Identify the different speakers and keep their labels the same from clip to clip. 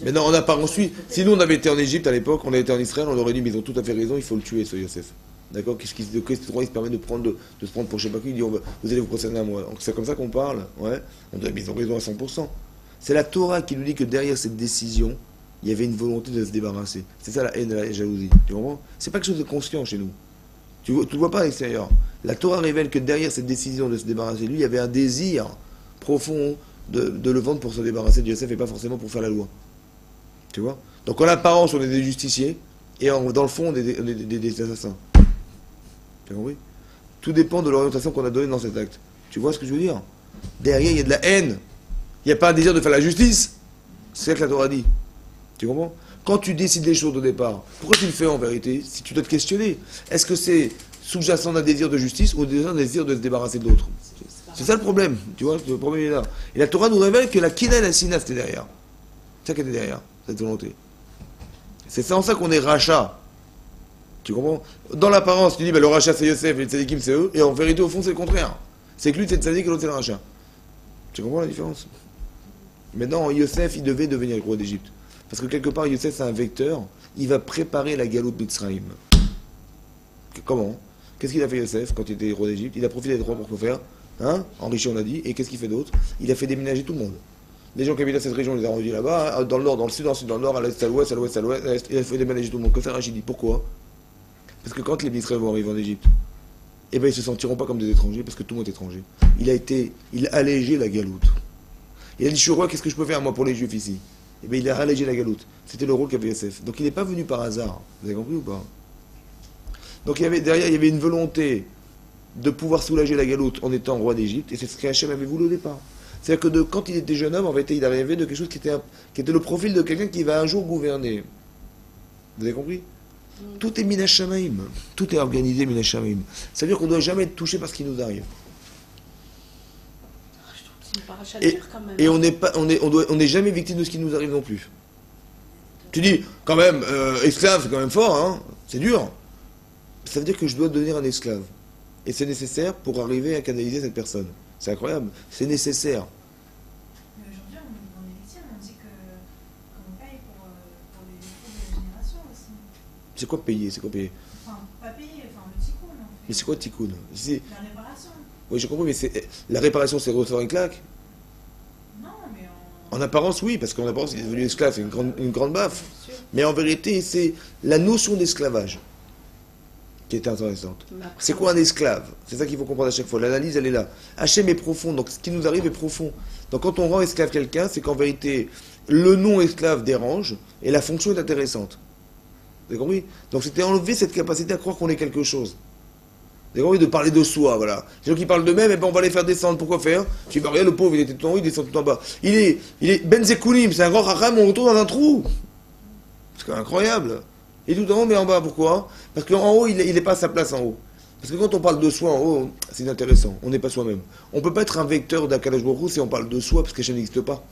Speaker 1: Mais non, on n'a pas reçu. Si nous on avait été en Égypte à l'époque, on avait été en Israël, on aurait dit, mais ils ont tout à fait raison, il faut le tuer, ce Yosef. D'accord? De quel droit il se permet de se prendre pour je sais pas qui? Il dit, vous allez vous procéder à moi. Donc c'est comme ça qu'on parle. Ouais. On dit, mais ils ont raison à 100%. C'est la Torah qui nous dit que derrière cette décision, il y avait une volonté de se débarrasser. C'est ça la haine et la jalousie. Tu comprends? C'est pas quelque chose de conscient chez nous. Tu le vois pas à l'extérieur. La Torah révèle que derrière cette décision de se débarrasser de lui, il y avait un désir profond de le vendre pour se débarrasser de Yosef et pas forcément pour faire la loi. Tu vois? Donc en apparence, on est des justiciers et dans le fond, on est des assassins. Tu as compris? Tout dépend de l'orientation qu'on a donnée dans cet acte. Tu vois ce que je veux dire? Derrière, il y a de la haine. Il n'y a pas un désir de faire la justice. C'est ça que la Torah dit. Tu comprends? Quand tu décides les choses au départ, pourquoi tu le fais en vérité? Si tu dois te questionner, est-ce que c'est sous-jacent d'un désir de justice ou d'un désir de se débarrasser de l'autre? C'est ça le problème. Tu vois, le problème est là. Et la Torah nous révèle que la kina et la sina c'était derrière. C'est ça qui était derrière, cette volonté. C'est en ça qu'on est rachat. Tu comprends? Dans l'apparence, tu dis, le rachat c'est Yosef et le tzadikim c'est eux, et en vérité, au fond, c'est le contraire. C'est que lui c'est le tzadik et l'autre c'est le rachat. Tu comprends la différence? Maintenant, Yosef, il devait devenir le roi d'Égypte. Parce que quelque part, Yosef, c'est un vecteur, il va préparer la galoute Mitzrayim. Comment? Qu'est-ce qu'il a fait Yosef quand il était roi d'Égypte? Il a profité des droits pour quoi faire? Enrichi, on a dit. Et qu'est-ce qu'il fait d'autre? Il a fait déménager tout le monde. Les gens qui habitent dans cette région, il les a rendus là-bas, dans le nord, dans le sud, dans le nord, à l'est, à l'ouest, à l'ouest, à l'ouest. Il a fait déménager tout le monde. Que fait Rachidi? Pourquoi? Parce que quand les Israéliens vont arriver en Égypte, eh ben, ils se sentiront pas comme des étrangers, parce que tout le monde est étranger. Il a allégé la galoute. Il a dit, je suis roi, qu'est-ce que je peux faire, moi, pour les Juifs ici? Eh bien, il a allégé la galoute. C'était le rôle qu'avait Yosef. Donc, il n'est pas venu par hasard. Vous avez compris ou pas? Donc, derrière, il y avait une volonté de pouvoir soulager la galoute en étant roi d'Égypte, et c'est ce qu'Hachem avait voulu au départ. C'est-à-dire que quand il était jeune homme, en fait, il arrivait de quelque chose qui était le profil de quelqu'un qui va un jour gouverner. Vous avez compris? Tout est Minashamaim. Tout est organisé Minashamaim. Ça veut dire qu'on ne doit jamais être touché par ce qui nous arrive. Et on n'est jamais victime de ce qui nous arrive non plus. Tu dis, quand même, esclave, c'est quand même fort, hein? C'est dur. Ça veut dire que je dois devenir un esclave. Et c'est nécessaire pour arriver à canaliser cette personne. C'est incroyable. C'est nécessaire.
Speaker 2: Mais aujourd'hui, on est victime, on dit qu'on paye pour les défauts de la génération aussi.
Speaker 1: C'est quoi payer? C'est quoi payer?
Speaker 2: Enfin, pas payer, enfin le tikkun, en fait.
Speaker 1: Mais c'est quoi tikkun?
Speaker 2: La réparation.
Speaker 1: Oui, j'ai compris, mais la réparation, c'est recevoir une claque?
Speaker 2: Non, mais
Speaker 1: en apparence, oui, parce qu'en apparence, il est devenu esclave, c'est une grande baffe. Mais en vérité, c'est la notion d'esclavage qui est intéressante. C'est quoi un esclave? C'est ça qu'il faut comprendre à chaque fois. L'analyse, elle est là. Hachem est profond, donc ce qui nous arrive est profond. Donc quand on rend esclave quelqu'un, c'est qu'en vérité, le nom esclave dérange et la fonction est intéressante. Vous avez compris? Donc c'était enlever cette capacité à croire qu'on est quelque chose. Vous avez compris? De parler de soi, voilà. Les gens qui parlent d'eux-mêmes, eh ben on va les faire descendre. Pourquoi faire? Tu dis, regarde le pauvre, il était tout en haut, il descend tout en bas. Il est Benzekoulim, c'est un grand racham, on retourne dans un trou. C'est incroyable. Et tout en haut, mais en bas, pourquoi? Parce qu'en haut, il n'est pas à sa place en haut. Parce que quand on parle de soi en haut, c'est inintéressant. On n'est pas soi-même. On ne peut pas être un vecteur d'Akadosh Baruch Hu si on parle de soi, parce qu'Hachem n'existe pas.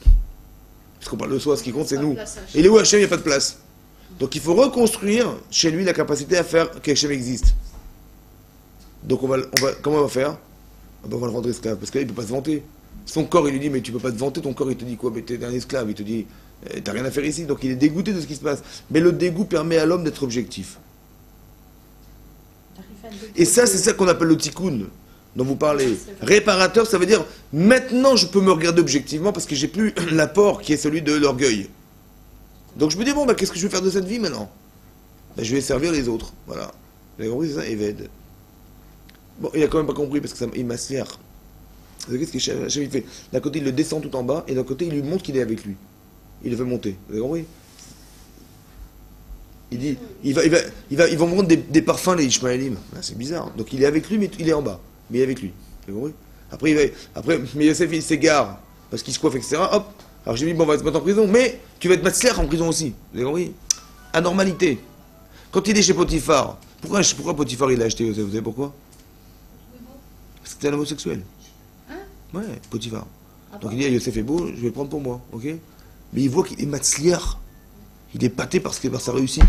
Speaker 1: Parce qu'on parle de soi, ce qui compte, c'est nous. Et là où Hachem, il n'y a pas de place. Donc il faut reconstruire chez lui la capacité à faire qu'Hachem existe. Donc comment on va faire? On va le rendre esclave, parce qu'il ne peut pas se vanter. Son corps, il lui dit, mais tu ne peux pas te vanter, ton corps, il te dit quoi? Mais tu es un esclave, il te dit, t'as rien à faire ici. Donc il est dégoûté de ce qui se passe. Mais le dégoût permet à l'homme d'être objectif. Et ça, c'est ça qu'on appelle le tikkun, dont vous parlez. Réparateur, ça veut dire, maintenant je peux me regarder objectivement, parce que j'ai plus l'apport qui est celui de l'orgueil. Donc je me dis, bon, qu'est-ce que je vais faire de cette vie maintenant? Je vais servir les autres. Voilà. Vous avez compris, c'est ça, Eved. Bon, il a quand même pas compris, parce que il m'assère. Vous savez qu'est-ce qu'il fait? D'un côté, il le descend tout en bas, et d'un côté, il lui montre qu'il est avec lui. Il le fait monter. Vous avez compris? Il dit, ils vont me rendre des parfums, les Ishmaélim. C'est bizarre. Donc il est avec lui, mais il est en bas. Mais il est avec lui. Vous avez compris? Après, mais Yosef, il s'égare, parce qu'il se coiffe, etc. Hop. Alors j'ai dit, bon, on va te mettre en prison, mais tu vas être matzliach en prison aussi. Vous avez compris? Anormalité. Quand il est chez Potiphar, pourquoi Potiphar il a acheté Yosef? Vous savez pourquoi? Parce que c'était un homosexuel. Ouais, Potiphar. Donc il dit, Yosef est beau, je vais le prendre pour moi, ok? Mais il voit qu'il est matzliach. Il est pâté par sa réussite.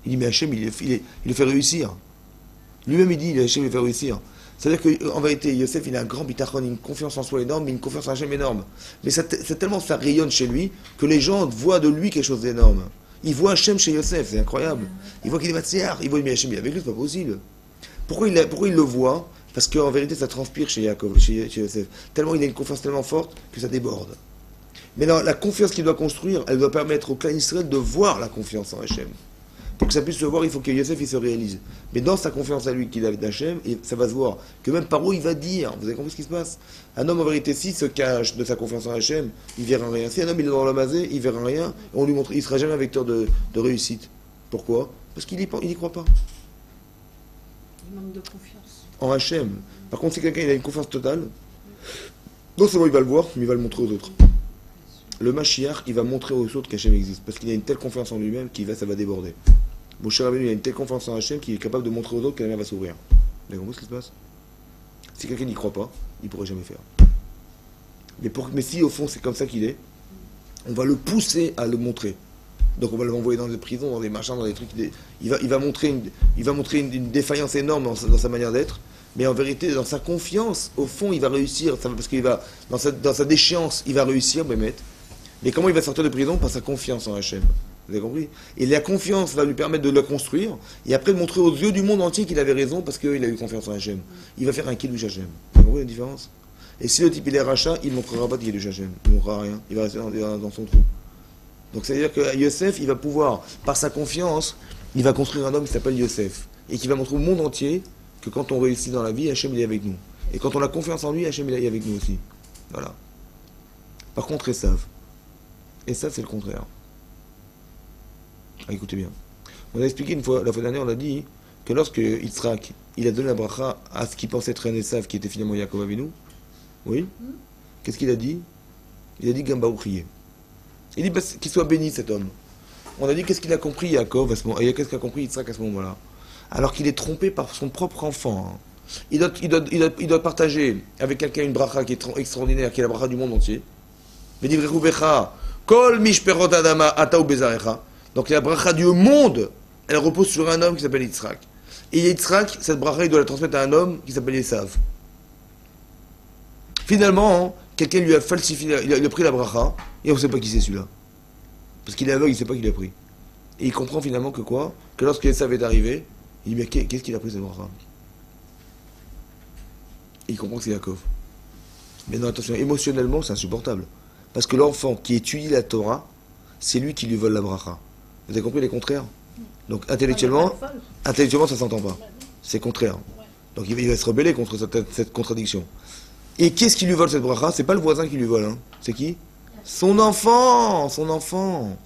Speaker 1: Il dit, mais Hachem, il le fait réussir. Lui-même, il dit, Hachem, il le fait réussir. C'est-à-dire qu'en vérité, Yosef, il a un grand bitachon, une confiance en soi énorme, mais une confiance en Hachem énorme. Mais c'est tellement ça rayonne chez lui que les gens voient de lui quelque chose d'énorme. Ils voient Hachem chez Yosef, c'est incroyable. Ils voient qu'il est Matsiar, ils voient Hachem, il est avec lui, c'est pas possible. Pourquoi il le voit? Parce qu'en vérité, ça transpire chez Yaakov, chez Yosef. Tellement il a une confiance tellement forte que ça déborde. Mais la confiance qu'il doit construire, elle doit permettre au clan Israël de voir la confiance en Hachem. Pour que ça puisse se voir, il faut que Yosef il se réalise. Mais dans sa confiance à lui qu'il a d'Hachem, ça va se voir. Que même par où il va dire. Vous avez compris ce qui se passe? Un homme en vérité, s'il se cache de sa confiance en Hachem, il verra rien. Si un homme il est dans la mazée, il verra rien. Et on lui montre, il ne sera jamais un vecteur de réussite. Pourquoi? Parce qu'il n'y croit pas.
Speaker 3: Il manque de confiance.
Speaker 1: En Hachem. Par contre, si quelqu'un il a une confiance totale, non seulement il va le voir, mais il va le montrer aux autres. Le Mashiach, il va montrer aux autres qu'Hachem existe. Parce qu'il a une telle confiance en lui-même ça va déborder. Moshe Rabbeinu, il a une telle confiance en Hachem qu'il est capable de montrer aux autres que la mer va s'ouvrir. Vous avez compris ce qui se passe? Si quelqu'un n'y croit pas, il ne pourrait jamais faire. Mais si au fond c'est comme ça qu'il est, on va le pousser à le montrer. Donc on va l'envoyer dans des prisons, dans des machins, dans des trucs. Il va montrer une défaillance énorme dans sa manière d'être. Mais en vérité, dans sa confiance, au fond, il va réussir. Parce qu'il va, dans sa déchéance, il va réussir, Bémet. Mais comment il va sortir de prison? Par sa confiance en Hachem. Vous avez compris? Et la confiance va lui permettre de le construire, et après de montrer aux yeux du monde entier qu'il avait raison, parce qu'il a eu confiance en Hachem. Il va faire un kiddush Hachem. Vous avez compris la différence? Et si le type il est rachat, il ne montrera pas de kiddush Hachem. Il ne montrera rien. Il va rester dans son trou. Donc ça veut dire que Yosef, il va pouvoir, par sa confiance, il va construire un homme qui s'appelle Yosef, et qui va montrer au monde entier que quand on réussit dans la vie, Hachem il est avec nous. Et quand on a confiance en lui, Hachem il est avec nous aussi. Voilà. Par contre, Esav, c'est le contraire. Ah, écoutez bien. On a expliqué la fois dernière, on a dit que lorsque Yitzhak, il a donné la bracha à ce qu'il pensait être un Esav, qui était finalement Yaakov Avinu, oui, qu'est-ce qu'il a dit? Il a dit Gamba prier. Il dit qu'il soit béni cet homme. On a dit qu'est-ce qu'il a compris Yaakov à ce moment, et qu'est-ce qu'a compris Yitzhak à ce moment-là? Alors qu'il est trompé par son propre enfant. Il doit partager avec quelqu'un une bracha qui est extraordinaire, qui est la bracha du monde entier. Kol mishperot adama ata ubezarecha. Donc la bracha du monde, elle repose sur un homme qui s'appelle Yitzhak. Et Yitzhak, cette bracha, il doit la transmettre à un homme qui s'appelle Esav. Finalement, quelqu'un lui a falsifié, il a pris la bracha, et on ne sait pas qui c'est celui-là. Parce qu'il est aveugle, il ne sait pas qui l'a pris. Et il comprend finalement que quoi? Que lorsque Esav est arrivé, il dit, mais qu'est-ce qu'il a pris cette bracha? Et il comprend que c'est Yaakov. Mais non, attention, émotionnellement, c'est insupportable. Parce que l'enfant qui étudie la Torah, c'est lui qui lui vole la bracha. Vous avez compris les contraires? Donc intellectuellement, ça ne s'entend pas. C'est contraire. Donc il va se rebeller contre cette contradiction. Et qu'est-ce qui lui vole cette bracha? C'est pas le voisin qui lui vole. Hein. C'est qui? Son enfant. Son enfant,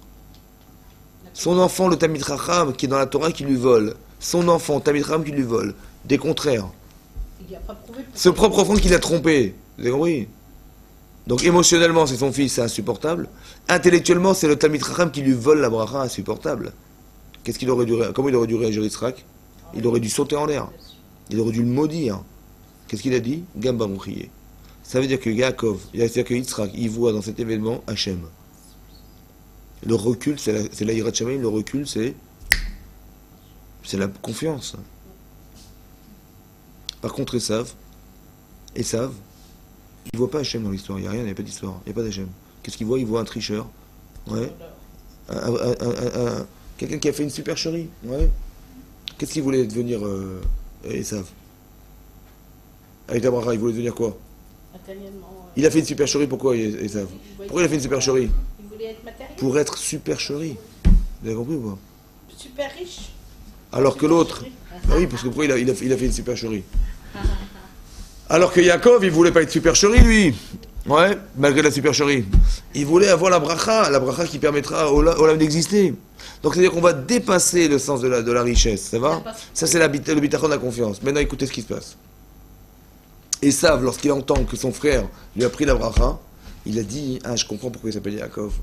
Speaker 1: le Talmid Chacham, qui est dans la Torah, qui lui vole. Son enfant, Talmid Chacham, qui lui vole. Des contraires. Ce propre enfant qui l'a trompé. Vous avez compris? Donc émotionnellement, c'est son fils, c'est insupportable. Intellectuellement, c'est le Talmid Chacham qui lui vole la bracha, insupportable. Comment il aurait dû réagir Yitzhak? Il aurait dû sauter en l'air. Il aurait dû le maudire. Qu'est-ce qu'il a dit? Gamba Mouchiye. Ça veut dire que Yaakov, c'est-à-dire que Yitzhak, il voit dans cet événement Hachem. Le recul, c'est la Yirat Shamayim, le recul, c'est la confiance. Par contre, Esav, il ne voit pas Hachem dans l'histoire, il n'y a rien, il n'y a pas d'histoire, il n'y a pas d'Hachem. Qu'est-ce qu'il voit? Il voit un tricheur, ouais. Quelqu'un qui a fait une supercherie, ouais. Qu'est-ce qu'il voulait devenir Esav? Avec la bracha, il voulait devenir quoi? Il a fait une supercherie, pourquoi Esav? Pourquoi il a fait une supercherie?
Speaker 3: Il voulait être matériel.
Speaker 1: Pour être supercherie. Vous avez compris ou pas?
Speaker 3: Super riche.
Speaker 1: Alors que l'autre, ah oui, parce que pourquoi il a fait une supercherie? Alors que Yaakov, il voulait pas être supercherie, lui. Ouais, malgré la supercherie. Il voulait avoir la bracha qui permettra au lame d'exister. Donc c'est-à-dire qu'on va dépasser le sens de la richesse, ça va? Ça c'est le bitachon de la confiance. Maintenant écoutez ce qui se passe. Esav, lorsqu'il entend que son frère lui a pris la bracha, il a dit, ah je comprends pourquoi il s'appelle Yaakov.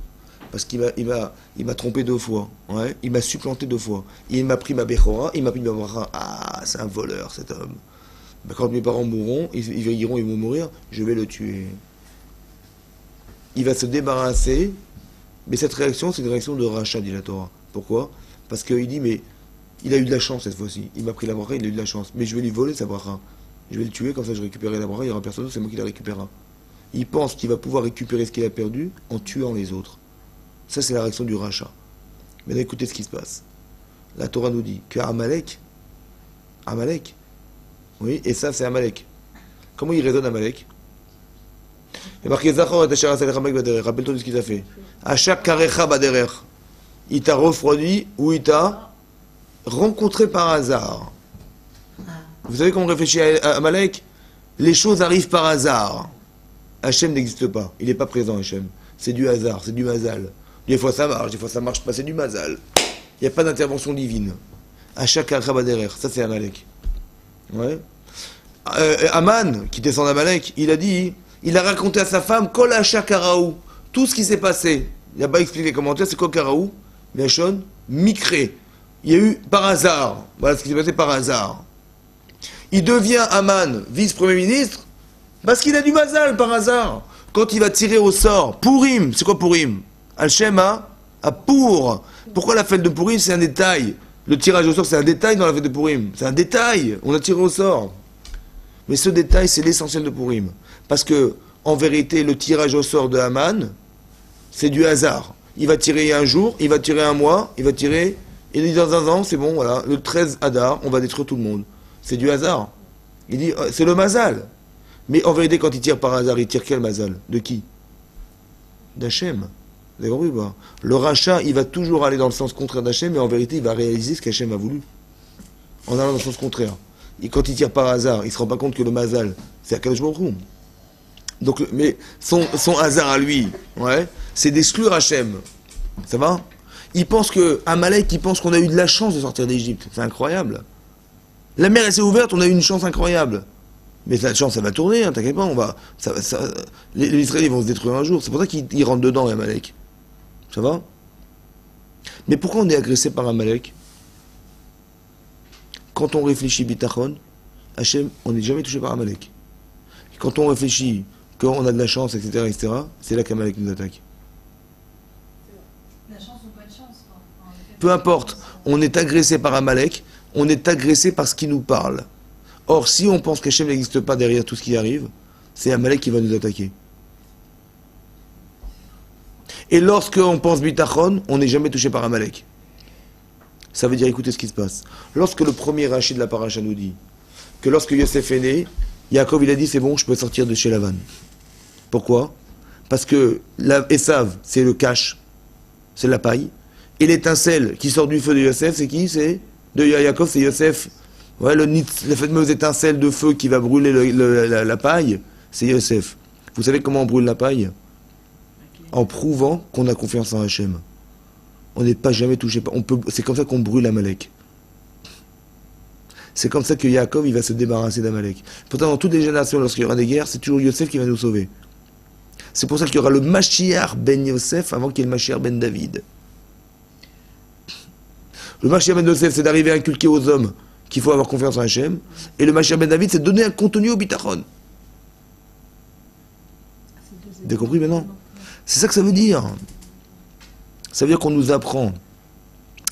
Speaker 1: Parce qu'il m'a trompé 2 fois. Ouais, il m'a supplanté 2 fois. Il m'a pris ma bechora, il m'a pris ma bracha. Ah, c'est un voleur cet homme. Ben, quand mes parents mourront, ils vont mourir, je vais le tuer. Il va se débarrasser, mais cette réaction, c'est une réaction de rachat, dit la Torah. Pourquoi? Parce qu'il dit, mais il a eu de la chance cette fois-ci. Il m'a pris la bracha, il a eu de la chance. Mais je vais lui voler sa bracha. je vais le tuer, comme ça je récupérerai la bracha, il n'y aura personne d'autre, c'est moi qui la récupérera. Il pense qu'il va pouvoir récupérer ce qu'il a perdu en tuant les autres. Ça, c'est la réaction du rachat. Maintenant, écoutez ce qui se passe. La Torah nous dit que Amalek, oui, et ça, c'est Amalek. Comment il raisonne Amalek? Il y a marqué Zachor et Asher Asel Chamek Baderer. Rappelle-toi de ce qu'il a fait. Achak Karecha Baderer. Il t'a refroidi ou il t'a rencontré par hasard. Vous savez comment on réfléchit à Amalek? Les choses arrivent par hasard. Hachem n'existe pas. Il n'est pas présent, Hachem. C'est du hasard, c'est du mazal. Des fois ça marche pas, c'est du mazal. Il n'y a pas d'intervention divine. Achak Karecha Baderer. Ça, c'est Amalek. Ouais. Aman, qui descend d'Amalek, il a raconté à sa femme Kol Achak Karaou, tout ce qui s'est passé. Il n'a pas expliqué les commentaires, c'est quoi Karaou? Lachon, Mikré. Il y a eu par hasard. Voilà ce qui s'est passé par hasard. Il devient Aman, vice-premier ministre, parce qu'il a du mazal par hasard. Quand il va tirer au sort, Purim, c'est quoi Purim? Al-Shem à Pour. Pourquoi la fête de Purim? C'est un détail. Le tirage au sort, c'est un détail dans la fête de Purim. C'est un détail. On a tiré au sort. Mais ce détail, c'est l'essentiel de Purim. Parce que, en vérité, le tirage au sort de Haman, c'est du hasard. Il va tirer un jour, il va tirer un mois, il va tirer... Il dit dans un an, c'est bon, voilà, le 13 Hadar, on va détruire tout le monde. C'est du hasard. Il dit, c'est le mazal. Mais en vérité, quand il tire par hasard, il tire quel mazal? De qui? D'Hachem. Vous avez compris ou pas? Le rachat, il va toujours aller dans le sens contraire d'Hachem, mais en vérité, il va réaliser ce qu'Hachem a voulu. En allant dans le sens contraire. Et quand il tire par hasard, il ne se rend pas compte que le mazal, c'est Akadosh Baruch Hu. Donc, mais son hasard à lui, ouais, c'est d'exclure Hachem. Ça va? Il pense que Amalek, il pense qu'on a eu de la chance de sortir d'Égypte. C'est incroyable. La mer, elle s'est ouverte, on a eu une chance incroyable. Mais la chance, ça va tourner, hein, t'inquiète pas, les Israéliens vont se détruire un jour. C'est pour ça qu'ils rentrent dedans, Amalek. Ça va? Mais pourquoi on est agressé par Amalek? Quand on réfléchit bitachon, Hachem, on n'est jamais touché par Amalek. Quand on réfléchit qu'on a de la chance, etc., c'est là qu'Amalek nous attaque.
Speaker 2: La chance ou pas de chance, quoi. Enfin,
Speaker 1: Peu importe, on est agressé par Amalek, on est agressé par ce qui nous parle. Or, si on pense qu'Hachem n'existe pas derrière tout ce qui arrive, c'est Amalek qui va nous attaquer. Et lorsque on pense bitachon, on n'est jamais touché par Amalek. Ça veut dire, écoutez ce qui se passe. Lorsque le premier Rachid de la paracha nous dit que lorsque Yosef est né, Yaakov il a dit c'est bon, je peux sortir de chez Lavan. Pourquoi? Parce que Esav, c'est le cache, c'est la paille. Et l'étincelle qui sort du feu de Yosef, c'est qui? C'est de Yaakov, c'est Yosef. Ouais, la fameuse étincelle de feu qui va brûler la paille, c'est Yosef. Vous savez comment on brûle la paille? En prouvant qu'on a confiance en Hachem. On n'est pas jamais touché par... C'est comme ça qu'on brûle Amalek. C'est comme ça que Yaakov il va se débarrasser d'Amalek. Pourtant, dans toutes les générations, lorsqu'il y aura des guerres, c'est toujours Yosef qui va nous sauver. C'est pour ça qu'il y aura le Mashiach ben Yosef avant qu'il y ait le Mashiach ben David. Le Mashiach ben Yosef, c'est d'arriver à inculquer aux hommes qu'il faut avoir confiance en Hachem. Et le Mashiach ben David, c'est de donner un contenu au bitachon. Vous avez compris maintenant? C'est ça que ça veut dire. Ça veut dire qu'on nous apprend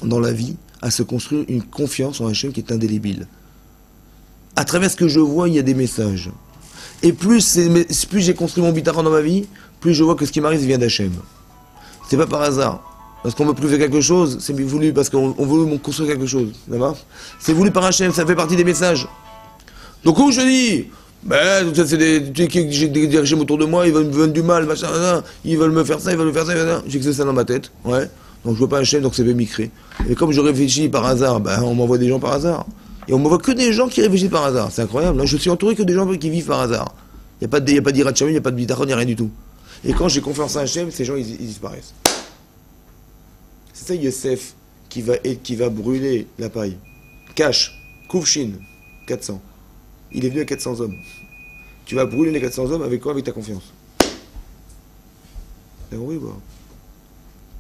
Speaker 1: dans la vie à se construire une confiance en Hachem qui est indélébile. À travers ce que je vois, il y a des messages. Et plus j'ai construit mon bitachon dans ma vie, plus je vois que ce qui m'arrive vient d'Hachem. C'est pas par hasard. Parce qu'on veut prouver quelque chose, c'est voulu parce qu'on veut construire quelque chose. C'est voulu par Hachem, ça fait partie des messages. Donc où je dis, ben, c'est des régimes autour de moi, ils veulent me faire du mal, machin, ils veulent me faire ça, ils veulent me faire ça, j'ai que ça dans ma tête, ouais. Donc je veux pas Hachem, donc c'est Bémicré. Et comme je réfléchis par hasard, ben on m'envoie des gens par hasard. Et on m'envoie que des gens qui réfléchissent par hasard. C'est incroyable. Là, je suis entouré que des gens qui vivent par hasard. Il n'y a pas d'Irat Shamim, il n'y a pas de bitachon, il n'y a rien du tout. Et quand j'ai confiance en Hachem, ces gens ils disparaissent. C'est ça Yosef qui va brûler la paille. Cache, Kouvchin, 400. Il est venu à 400 hommes. Tu vas brûler les 400 hommes avec quoi? Avec ta confiance. Oui, bah.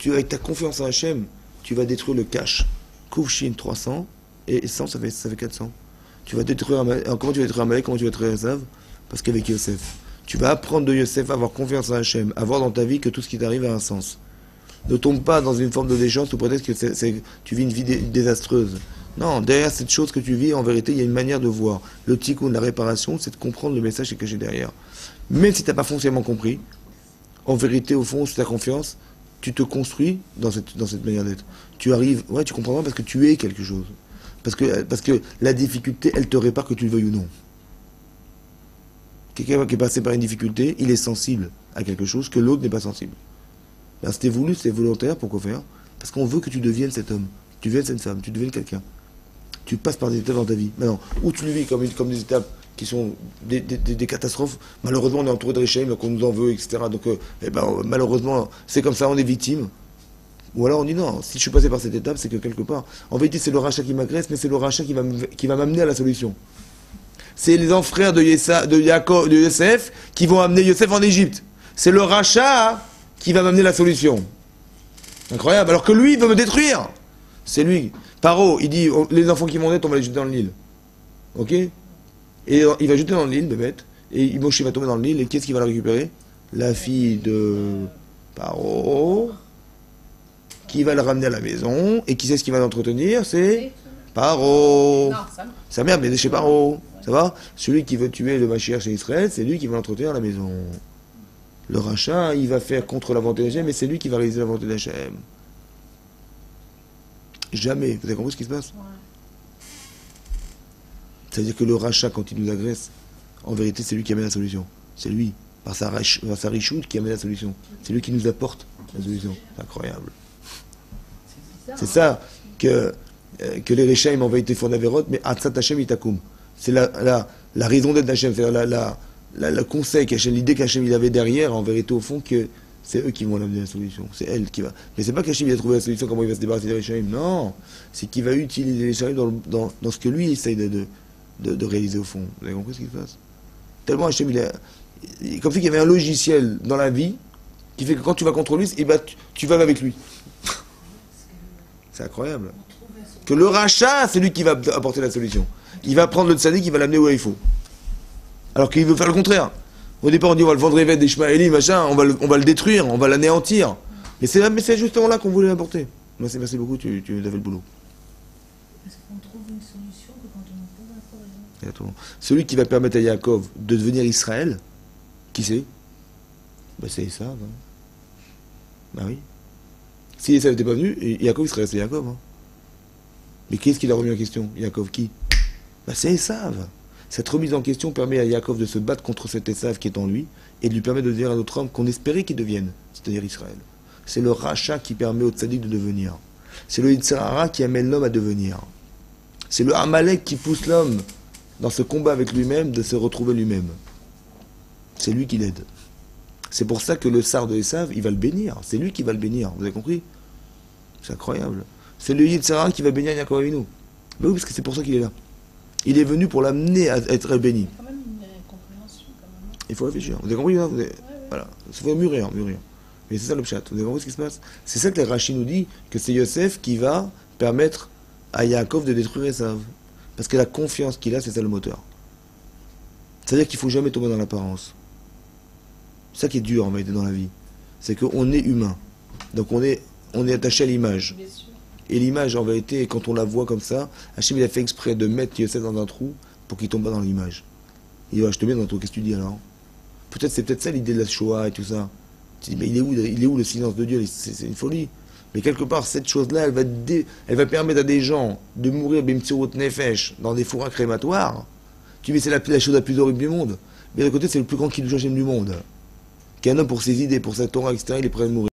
Speaker 1: Avec ta confiance en Hachem, tu vas détruire le cache. Kouvchin 300 et 100 ça fait 400. Tu vas détruire Amalek. Comment tu vas détruire Amalek? Comment tu vas détruire Esav? Parce qu'avec Yosef. Tu vas apprendre de Yosef à avoir confiance en Hachem, à voir dans ta vie que tout ce qui t'arrive a un sens. Ne tombe pas dans une forme de déchéance sous prétexte que tu vis une vie désastreuse. Non, derrière cette chose que tu vis, en vérité, il y a une manière de voir. Le tikkun, la réparation, c'est de comprendre le message qui est caché derrière. Même si tu n'as pas foncièrement compris, en vérité, au fond, si tu as confiance, tu te construis dans cette manière d'être. Tu arrives, ouais, tu comprends parce que tu es quelque chose. Parce que la difficulté, elle te répare que tu le veuilles ou non. Quelqu'un qui est passé par une difficulté, il est sensible à quelque chose que l'autre n'est pas sensible. Ben, c'était voulu, c'était volontaire, pourquoi faire? Parce qu'on veut que tu deviennes cet homme, tu deviennes cette femme, tu deviennes quelqu'un. Tu passes par des étapes dans ta vie. Maintenant, ou tu le vis comme des étapes qui sont des catastrophes. Malheureusement, on est entouré de réchaim, donc on nous en veut, etc. Donc, malheureusement, c'est comme ça, on est victime. Ou alors on dit non, si je suis passé par cette étape, c'est que quelque part, en vérité, c'est le rachat qui m'agresse, mais c'est le rachat qui va m'amener à la solution. C'est les enfrères de Yosef qui vont amener Yosef en Égypte. C'est le rachat qui va m'amener la solution. Incroyable. Alors que lui, il veut me détruire. C'est lui. Paro, il dit, les enfants qui vont naître, on va les jeter dans le Nil. Ok? Et il va jeter dans le Nil, bébête. Et Moshe va tomber dans le Nil. Et qu'est-ce qu'il va la récupérer? La fille de Paro, qui va le ramener à la maison. Et qui c'est ce qui va l'entretenir? C'est Paro. Sa mère, mais chez Paro. Ça va? Celui qui veut tuer le Mashiach chez Israël, c'est lui qui va l'entretenir à la maison. Le rachat, il va faire contre la volonté d'Hachem, mais c'est lui qui va réaliser la volonté d'Hachem. Jamais. Vous avez compris ce qui se passe? C'est-à-dire que le rachat, quand il nous agresse, en vérité, c'est lui qui amène la solution. C'est lui, par sa richoute, qui amène la solution. C'est lui qui nous apporte la solution. C'est incroyable. C'est ça que les Réchaim en vérité font d'Averot, mais Atzat Hachem Itakum. C'est la raison d'être d'Hachem, c'est-à-dire le conseil qu'Hachem, l'idée qu'Hachem il avait derrière, en vérité, au fond, que c'est eux qui vont amener la solution. C'est elle qui va. Mais c'est pas qu'Hachem il a trouvé la solution, comment il va se débarrasser des Réchaim. Non, c'est qu'il va utiliser les Réchaim dans ce que lui essaye de réaliser au fond. Vous avez compris ce qui se passe? Tellement Hachem, comme si il y avait un logiciel dans la vie qui fait que quand tu vas contre lui, et ben, tu vas avec lui. C'est incroyable. Que le rachat, c'est lui qui va apporter la solution. Il va prendre le tzaddik, il va l'amener où il faut. Alors qu'il veut faire le contraire. Au départ, on dit on va le vendre évêque des Ishmaéli, machin, on va le détruire, on va l'anéantir. Mais c'est justement là qu'on voulait l'apporter. Merci beaucoup, tu as fait le boulot.
Speaker 2: Parce qu'on trouve une solution que quand on ne trouve pas.
Speaker 1: Celui qui va permettre à Yaakov de devenir Israël, qui c'est? C'est Esav. Bah oui. Si Esav n'était pas venu, Yaakov il serait resté Yaakov. Mais qui est-ce qui l'a remis en question? Yaakov qui? C'est Esav. Cette remise en question permet à Yaakov de se battre contre cet Esav qui est en lui et de lui permettre de devenir un autre homme qu'on espérait qu'il devienne, c'est-à-dire Israël. C'est le rachat qui permet au tzaddik de devenir. C'est le Yetzer Hara qui amène l'homme à devenir. C'est le Amalek qui pousse l'homme dans ce combat avec lui-même de se retrouver lui-même. C'est lui qui l'aide. C'est pour ça que le sar de Esav, il va le bénir. C'est lui qui va le bénir. Vous avez compris? C'est incroyable. C'est le Yetzer Hara qui va bénir Yaakov Avinu. Mais oui, parce que c'est pour ça qu'il est là. Il est venu pour l'amener à être béni.
Speaker 3: Quand même une compréhension, quand même.
Speaker 1: Il faut réfléchir. Vous avez compris, hein? Voilà. Il faut mûrir. Mais c'est ça le pshat. Vous avez compris ce qui se passe? C'est ça que les Rashi nous dit, que c'est Yosef qui va permettre à Yaakov de détruire Esav. Parce que la confiance qu'il a, c'est ça le moteur. C'est-à-dire qu'il ne faut jamais tomber dans l'apparence. C'est ça qui est dur en vérité dans la vie. C'est qu'on est humain. Donc on est attaché à l'image.
Speaker 3: Bien sûr.
Speaker 1: Et l'image, en vérité, quand on la voit comme ça, Hachem il a fait exprès de mettre Yosef dans un trou pour qu'il tombe pas dans l'image. Il va, je te mets dans le trou, qu'est-ce que tu dis alors? C'est peut-être ça l'idée de la Shoah et tout ça. Tu dis, mais il est où le silence de Dieu? C'est une folie. Mais quelque part, cette chose-là, elle va permettre à des gens de mourir b'mtsirut nefesh dans des fourras crématoires. Tu dis, mais c'est la chose la plus horrible du monde. Mais d'un côté, c'est le plus grand kiddush Hachem du monde. Qu'un homme, pour ses idées, pour sa Torah, etc., il est prêt à mourir.